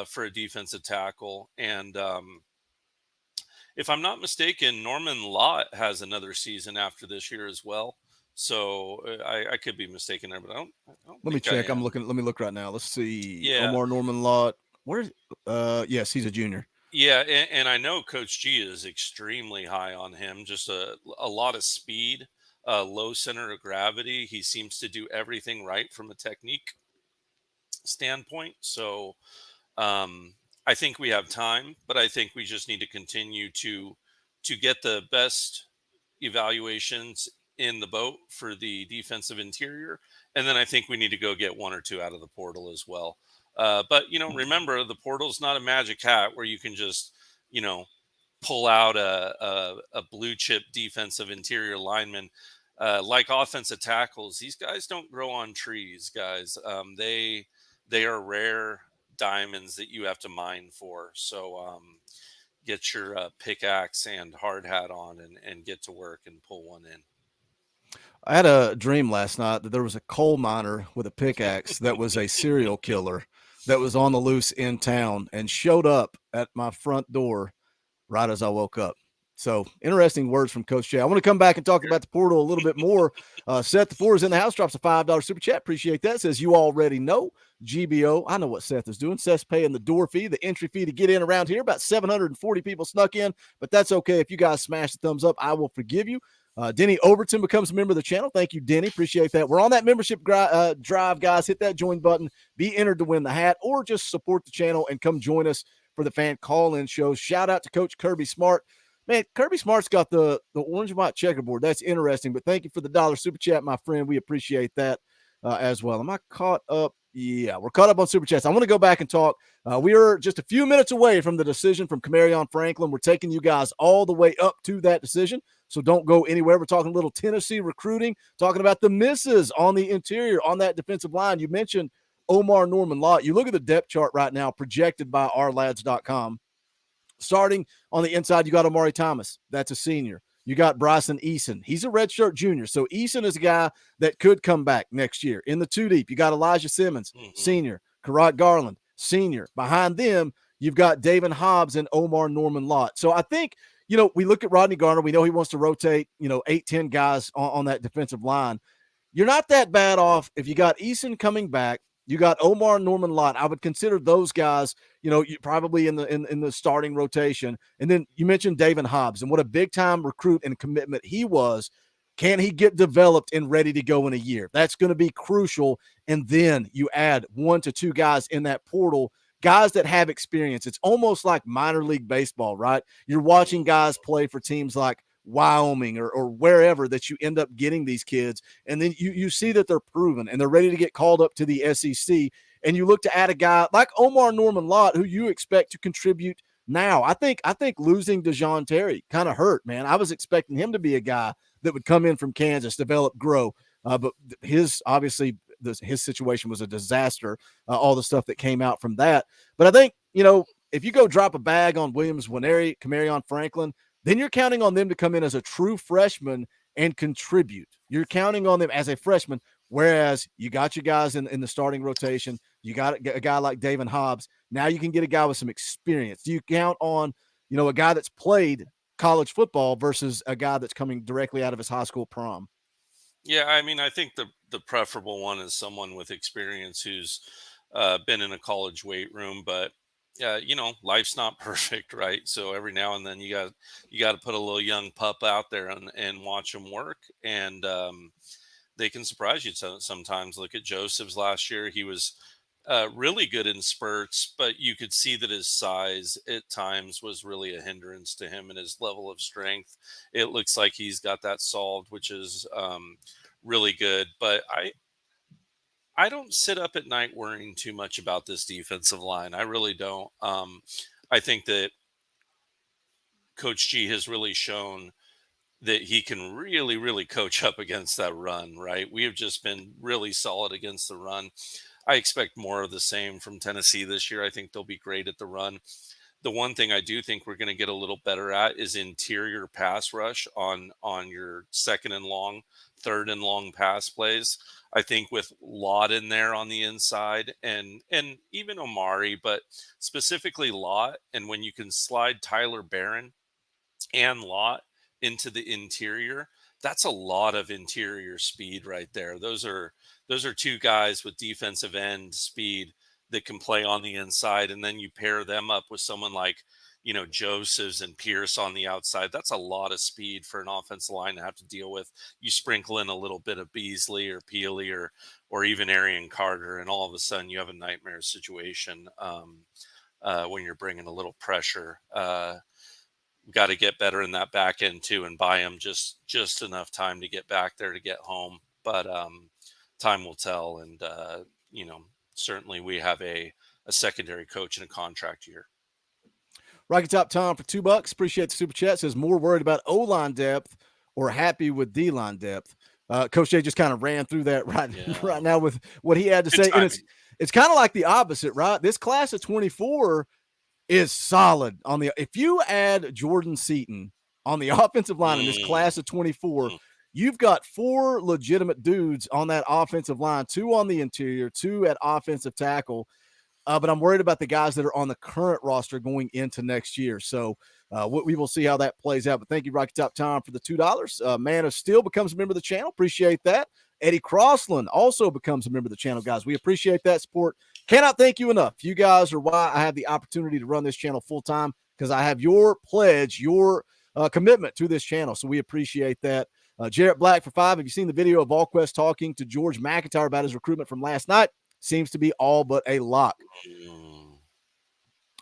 G: for a defensive tackle. And if I'm not mistaken, Norman Lott has another season after this year as well. So I could be mistaken there, but I don't
F: Let me check. Let me look right now. Let's see.
G: Yeah.
F: Omar Norman Lott. Where's yes, he's a junior.
G: Yeah, and I know Coach G is extremely high on him. Just a lot of speed, low center of gravity. He seems to do everything right from a technique standpoint. So I think we have time, but I think we just need to continue to get the best evaluations in the boat for the defensive interior. And then I think we need to go get 1 or 2 out of the portal as well. But, remember, the portal's not a magic hat where you can just, pull out a blue chip defensive interior lineman. Like offensive tackles, these guys don't grow on trees, guys. They are rare diamonds that you have to mine for. So get your pickaxe and hard hat on and get to work and pull one in.
F: I had a dream last night that there was a coal miner with a pickaxe that was a serial killer that was on the loose in town and showed up at my front door right as I woke up. So interesting words from Coach Jay. I want to come back and talk about the portal a little bit more. Seth the Four is in the house, drops a $5 super chat. Appreciate that. Says you already know GBO. I know what Seth is doing. Seth's paying the door fee, the entry fee to get in around here. About 740 people snuck in, but that's okay. If you guys smash the thumbs up, I will forgive you. Denny Overton becomes a member of the channel. Thank you, Denny. Appreciate that. We're on that membership drive, guys. Hit that join button. Be entered to win the hat or just support the channel and come join us for the fan call-in shows. Shout out to Coach Kirby Smart. Man, Kirby Smart's got the orange and white checkerboard. That's interesting, but thank you for the $1 super chat, my friend. We appreciate that as well. Am I caught up? Yeah, we're caught up on super chats. I want to go back and talk. We are just a few minutes away from the decision from Camarion Franklin. We're taking you guys all the way up to that decision, so don't go anywhere. We're talking a little Tennessee recruiting, talking about the misses on the interior, on that defensive line. You mentioned Omar Norman Lott. You look at the depth chart right now projected by ourlads.com. Starting on the inside, you got Amari Thomas. That's a senior. You got Bryson Eason. He's a redshirt junior. So Eason is a guy that could come back next year. In the two deep, you got Elijah Simmons, senior. Karad Garland, senior. Behind them, you've got David Hobbs and Omar Norman Lott. So I think, we look at Rodney Garner. We know he wants to rotate, 8-10 guys on that defensive line. You're not that bad off if you got Eason coming back. You got Omar Norman Lott. I would consider those guys, probably in the starting rotation. And then you mentioned David Hobbs and what a big time recruit and commitment he was. Can he get developed and ready to go in a year? That's going to be crucial. And then you add 1 to 2 guys in that portal, guys that have experience. It's almost like minor league baseball, right? You're watching guys play for teams like Wyoming or wherever that you end up getting these kids. And then you see that they're proven and they're ready to get called up to the SEC. And you look to add a guy like Omar Norman Lott, who you expect to contribute now. I think losing DeJoun Terry kind of hurt, man. I was expecting him to be a guy that would come in from Kansas, develop, grow. But his situation was a disaster, all the stuff that came out from that. But I think, if you go drop a bag on Williams Nwaneri, Camarion Franklin, then you're counting on them to come in as a true freshman and contribute. You're counting on them as a freshman, whereas you got your guys in the starting rotation. You got a guy like David Hobbs. Now you can get a guy with some experience. Do you count on, a guy that's played college football versus a guy that's coming directly out of his high school prom?
G: Yeah, I mean, I think the preferable one is someone with experience who's been in a college weight room, but life's not perfect, right? So every now and then you got to put a little young pup out there and watch them work, and they can surprise you sometimes. Look at Joseph's last year; he was really good in spurts, but you could see that his size at times was really a hindrance to him and his level of strength. It looks like he's got that solved, which is really good. But I don't sit up at night worrying too much about this defensive line. I really don't. I think that Coach G has really shown that he can really, really coach up against that run, right? We have just been really solid against the run. I expect more of the same from Tennessee this year. I think they'll be great at the run. The one thing I do think we're going to get a little better at is interior pass rush on your second and long, third and long pass plays. I think with Lott in there on the inside and even Omari, but specifically Lott, and when you can slide Tyler Barron and Lott into the interior, that's a lot of interior speed right there. Those are two guys with defensive end speed that can play on the inside, and then you pair them up with someone like, Josephs and Pierce on the outside. That's a lot of speed for an offensive line to have to deal with. You sprinkle in a little bit of Beasley or Peely or even Arian Carter, and all of a sudden you have a nightmare situation when you're bringing a little pressure. Got to get better in that back end too, and buy them just enough time to get back there to get home. But time will tell, and certainly we have a secondary coach in a contract year.
F: Rocky Top Tom for $2. Appreciate the super chat. Says more worried about O-line depth or happy with D-line depth. Coach Jay just kind of ran through that right now with what he had to say. And it's kind of like the opposite, right? This class of 24, is solid on the. If you add Jordan Seaton on the offensive line in this class of 24, you've got 4 legitimate dudes on that offensive line, 2 on the interior, 2 at offensive tackle. But I'm worried about the guys that are on the current roster going into next year. So we will see how that plays out. But thank you, Rocky Top Tom, for the $2. Man of Steel becomes a member of the channel. Appreciate that. Eddie Crossland also becomes a member of the channel, guys. We appreciate that support. Cannot thank you enough. You guys are why I have the opportunity to run this channel full time, because I have your pledge, your commitment to this channel. So we appreciate that. Jarrett Black for 5. Have you seen the video of VolQuest talking to George McIntyre about his recruitment from last night? Seems to be all but a lock.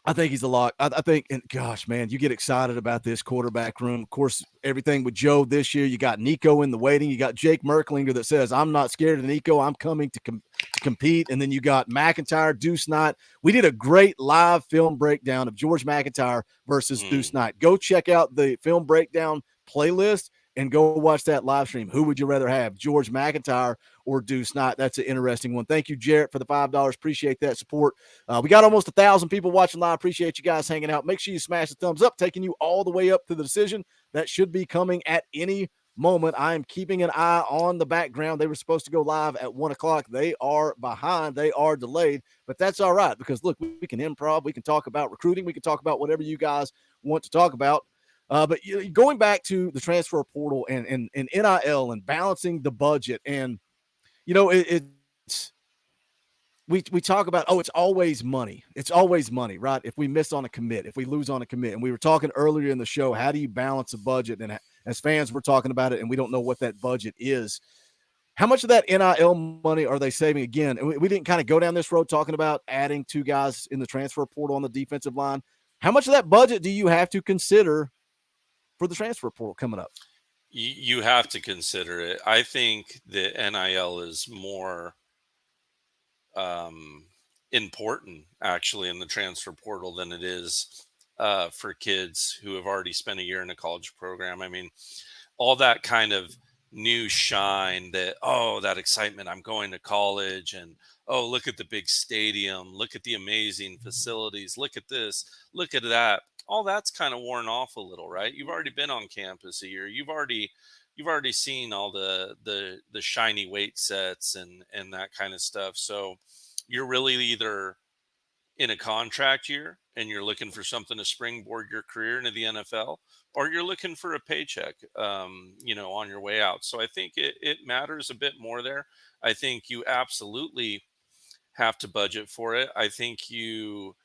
F: I think he's a lock. I think, and gosh, man, you get excited about this quarterback room. Of course, everything with Joe this year. You got Nico in the waiting. You got Jake Merklinger that says, I'm not scared of Nico. I'm coming to compete. And then you got McIntyre, Deuce Knight. We did a great live film breakdown of George McIntyre versus Deuce Knight. Go check out the film breakdown playlist and go watch that live stream. Who would you rather have, George McIntyre or Deuce Knight? That's an interesting one. Thank you, Jarrett, for the $5. Appreciate that support. We got almost 1,000 people watching live. Appreciate you guys hanging out. Make sure you smash the thumbs up, taking you all the way up to the decision. That should be coming at any moment. I am keeping an eye on the background. They were supposed to go live at 1 o'clock. They are behind. They are delayed, but that's all right, because look, we can improv. We can talk about recruiting. We can talk about whatever you guys want to talk about. But going back to the transfer portal and NIL and balancing the budget, and it's we talk about, it's always money. It's always money, right? If we miss on a commit, if we lose on a commit, and we were talking earlier in the show, how do you balance a budget? And as fans, we're talking about it, and we don't know what that budget is. How much of that NIL money are they saving? Again, we didn't kind of go down this road talking about adding 2 guys in the transfer portal on the defensive line. How much of that budget do you have to consider for the transfer portal coming up?
G: You have to consider it. I think the NIL is more important actually in the transfer portal than it is for kids who have already spent a year in a college program. I mean, all that kind of new shine, that that excitement, I'm going to college, and look at the big stadium, look at the amazing facilities, look at this, look at that. All that's kind of worn off a little, right? You've already been on campus a year. You've already seen all the shiny weight sets and that kind of stuff. So you're really either in a contract year and you're looking for something to springboard your career into the NFL, or you're looking for a paycheck, on your way out. So I think it matters a bit more there. I think you absolutely have to budget for it. I think you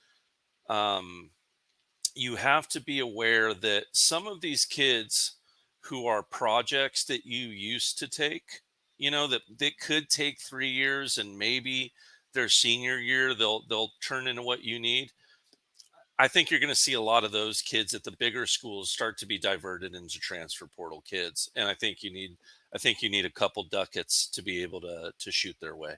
G: have to be aware that some of these kids who are projects that you used to take, that they could take 3 years, and maybe their senior year, they'll turn into what you need. I think you're going to see a lot of those kids at the bigger schools start to be diverted into transfer portal kids. And I think you need a couple ducats to be able to shoot their way.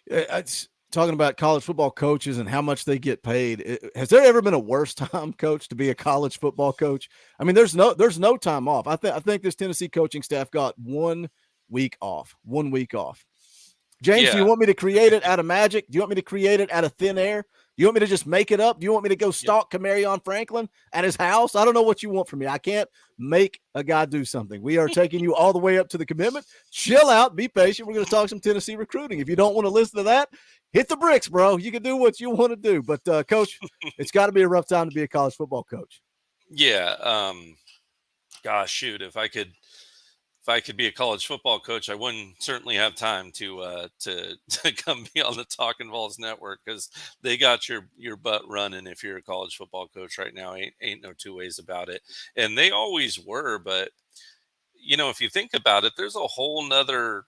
F: It's talking about college football coaches and how much they get paid. Has there ever been a worse time, Coach, to be a college football coach? I mean, there's no time off. I think this Tennessee coaching staff got 1 week off. 1 week off. James, do you want me to create it out of magic? Do you want me to create it out of thin air? Do you want me to just make it up? Do you want me to go stalk Camarion Franklin at his house? I don't know what you want from me. I can't make a guy do something. We are taking you all the way up to the commitment. Chill out. Be patient. We're going to talk some Tennessee recruiting. If you don't want to listen to that, hit the bricks, bro. You can do what you want to do. But, Coach, it's got to be a rough time to be a college football coach.
G: Yeah. Gosh, shoot. If I could be a college football coach, I wouldn't certainly have time to come be on the Talkin VAWLS network, because they got your butt running if you're a college football coach right now. Ain't no two ways about it. And they always were, but if you think about it, there's a whole nother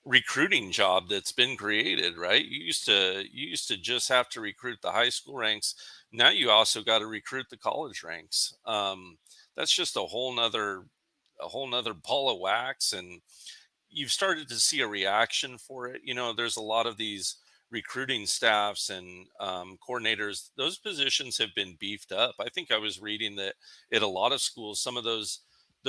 G: recruiting job that's been created, right? You used to just have to recruit the high school ranks. Now you also got to recruit the college ranks. That's just a whole nother ball of wax, and you've started to see a reaction for it. There's a lot of these recruiting staffs and coordinators. Those positions have been beefed up. I think I was reading that at a lot of schools, some of those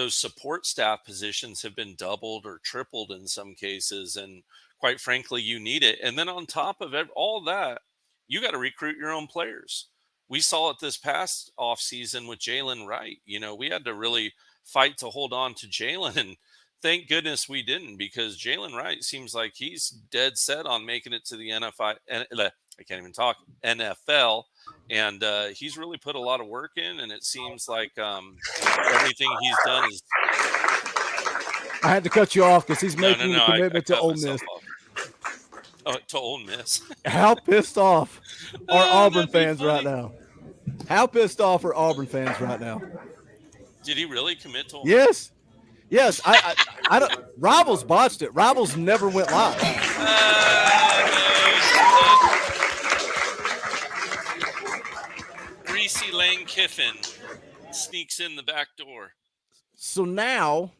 G: support staff positions have been doubled or tripled in some cases, and quite frankly, you need it. And then on top of all that, you got to recruit your own players. we saw it this past offseason with Jalen Wright. We had to really fight to hold on to Jalen, and thank goodness we didn't, because Jalen Wright seems like he's dead set on making it to the NFL. I can't even talk, NFL, and he's really put a lot of work in, and it seems like everything he's done is.
F: I had to cut you off because he's making a commitment to Ole Miss.
G: Oh, to Ole Miss.
F: How pissed off are Auburn fans right now? How pissed off are Auburn fans right now?
G: Did he really commit to Ole
F: Miss? Yes. I don't. Rivals botched it. Rivals never went live.
G: Greasy Lane Kiffin sneaks in the back door.
F: So now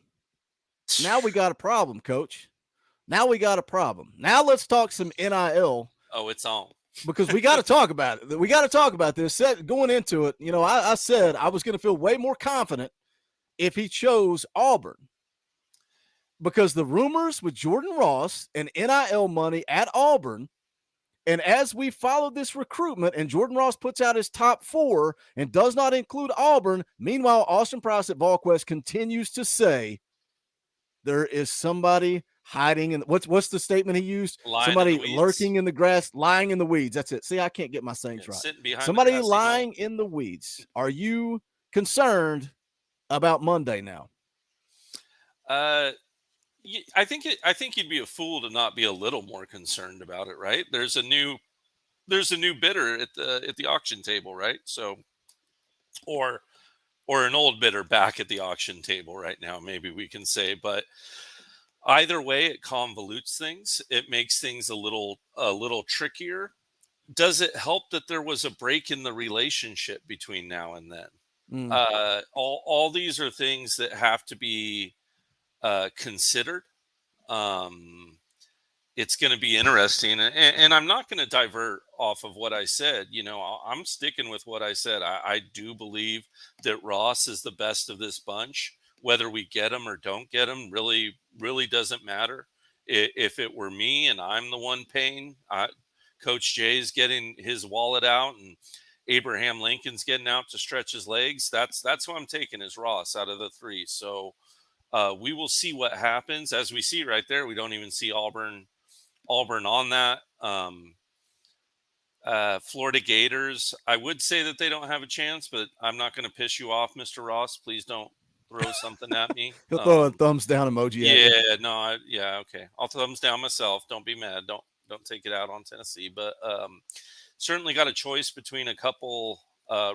F: we got a problem, Coach. Now we got a problem. Now let's talk some NIL.
G: Oh, it's on.
F: Because we got to talk about it. We got to talk about this. Going into it, I said I was going to feel way more confident if he chose Auburn. Because the rumors with Jordan Ross and NIL money at Auburn, and as we follow this recruitment and Jordan Ross puts out his top 4 and does not include Auburn, meanwhile, Austin Price at VolQuest continues to say there is somebody hiding in what's the statement he used? Somebody lurking in the grass, lying in the weeds. That's it. See, I can't get my sayings right. Somebody lying in the weeds. Are you concerned about Monday now?
G: I think you'd be a fool to not be a little more concerned about it, right? There's a new bidder at the auction table, right? So, or an old bidder back at the auction table right now, maybe we can say, but either way, it convolutes things. It makes things a little trickier. Does it help that there was a break in the relationship between now and then? All these are things that have to be considered. It's going to be interesting, and I'm not going to divert off of what I said. I'm sticking with what I said. I do believe that Ross is the best of this bunch. Whether we get him or don't get him really doesn't matter. If it were me and I'm the one paying, Coach Jay's getting his wallet out and Abraham Lincoln's getting out to stretch his legs, that's who I'm taking is Ross out of the 3. So we will see what happens. As we see right there, we don't even see Auburn on that. Florida Gators, I would say that they don't have a chance, but I'm not going to piss you off, Mr. Ross. Please don't throw something at me.
F: He'll throw a thumbs down emoji at you.
G: Okay. I'll thumbs down myself. Don't be mad. Don't take it out on Tennessee. But certainly got a choice between a couple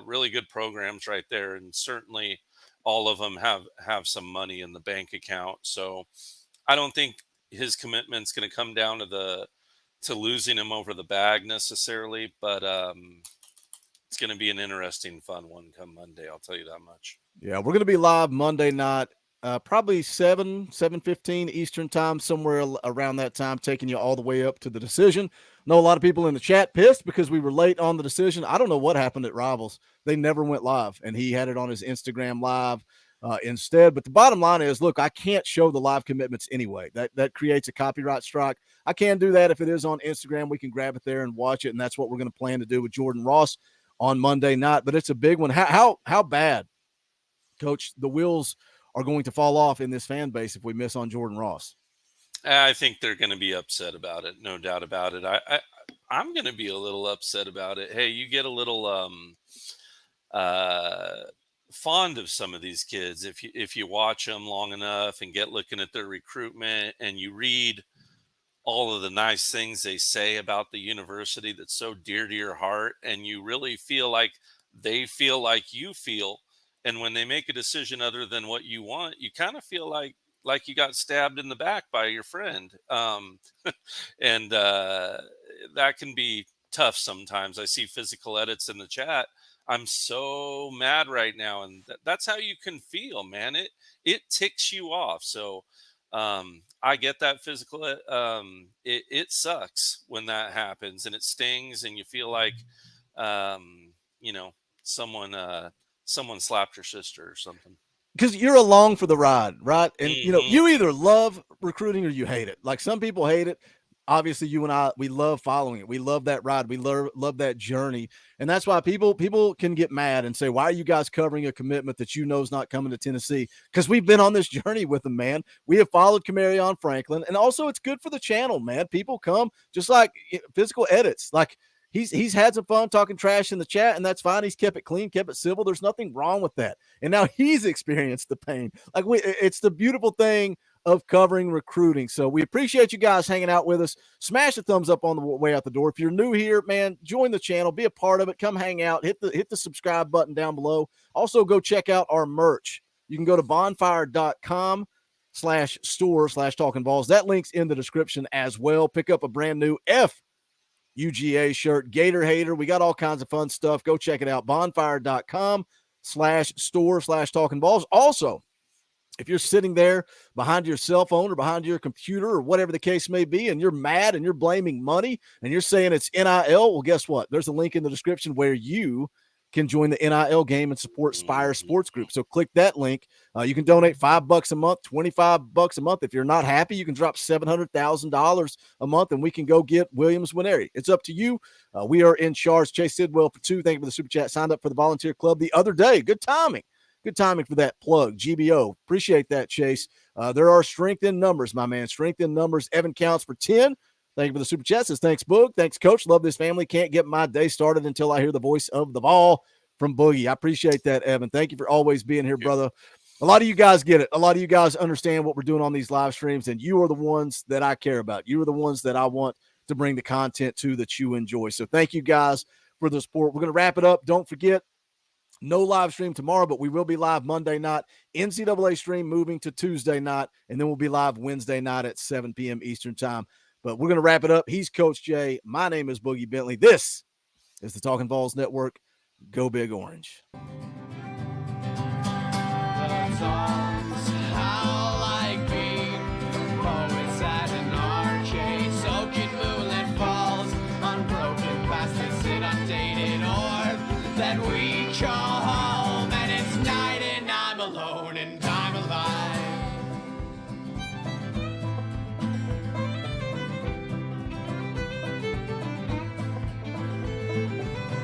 G: really good programs right there, and certainly all of them have some money in the bank account. So I don't think his commitment's going to come down to losing him over the bag necessarily, but it's going to be an interesting, fun one come Monday. I'll tell you that much.
F: Yeah, we're going to be live Monday night, probably 7:15 Eastern time, somewhere around that time, taking you all the way up to the decision. Know a lot of people in the chat pissed because we were late on the decision. I don't know what happened at Rivals. They never went live, and he had it on his Instagram live instead. But the bottom line is, look, I can't show the live commitments anyway. That creates a copyright strike. I can do that if it is on Instagram. We can grab it there and watch it, and that's what we're going to plan to do with Jordan Ross on Monday night. But it's a big one. How bad, Coach, the wheels are going to fall off in this fan base if we miss on Jordan Ross?
G: I think they're going to be upset about it. No doubt about it. I'm going to be a little upset about it. Hey, you get a little fond of some of these kids if you watch them long enough and get looking at their recruitment and you read all of the nice things they say about the university that's so dear to your heart, and you really feel like they feel like you feel. And when they make a decision other than what you want, you kind of feel like you got stabbed in the back by your friend. And that can be tough sometimes. I see physical edits in the chat. I'm so mad right now. And that's how you can feel, man. It ticks you off. So I get that physical. It sucks when that happens and it stings and you feel like, someone slapped your sister or something.
F: Because you're along for the ride, right? And, you either love recruiting or you hate it. Like some people hate it. obviously you and I, we love following it. We love that ride. We love that journey. And that's why people can get mad and say, why are you guys covering a commitment that you know is not coming to Tennessee? Because we've been on this journey with them, man. We have followed Camarion Franklin. And also it's good for the channel, man. People come just like physical edits. Like he's had some fun talking trash in the chat, and that's fine. He's kept it clean, kept it civil. There's nothing wrong with that. And now he's experienced the pain. Like it's the beautiful thing of covering recruiting. So we appreciate you guys hanging out with us. Smash a thumbs up on the way out the door. If you're new here, man, join the channel, be a part of it. Come hang out, hit the subscribe button down below. Also go check out our merch. You can go to bonfire.com/store/Talkin VAWLS. That link's in the description as well. Pick up a brand new FUGA shirt, Gator Hater. We got all kinds of fun stuff. Go check it out. Bonfire.com/store/Talkin VAWLS. Also, if you're sitting there behind your cell phone or behind your computer or whatever the case may be, and you're mad and you're blaming money and you're saying it's NIL, well, guess what? There's a link in the description where you can join the NIL game and support Spire Sports Group. So click that link. You can donate $5 a month, $25 a month. If you're not happy, you can drop $700,000 a month, and we can go get Williams Winery. It's up to you. We are in charge. Chase Sidwell for 2. Thank you for the super chat. Signed up for the volunteer club the other day. Good timing. Good timing for that plug. GBO. Appreciate that, Chase. There are strength in numbers, my man. Strength in numbers. Evan counts for 10. Thank you for the super chat. Says, thanks, Boog. Thanks, Coach. Love this family. Can't get my day started until I hear the voice of the ball from Boogie. I appreciate that, Evan. Thank you for always being here, brother. A lot of you guys get it. A lot of you guys understand what we're doing on these live streams, and you are the ones that I care about. You are the ones that I want to bring the content to that you enjoy. So thank you guys for the support. We're going to wrap it up. Don't forget, no live stream tomorrow, but we will be live Monday night. NCAA stream moving to Tuesday night, and then we'll be live Wednesday night at 7 p.m. Eastern time. But we're going to wrap it up. He's Coach Jay. My name is Boogie Bentley. This is the Talkin VAWLS Network. Go Big Orange.
E: That's all.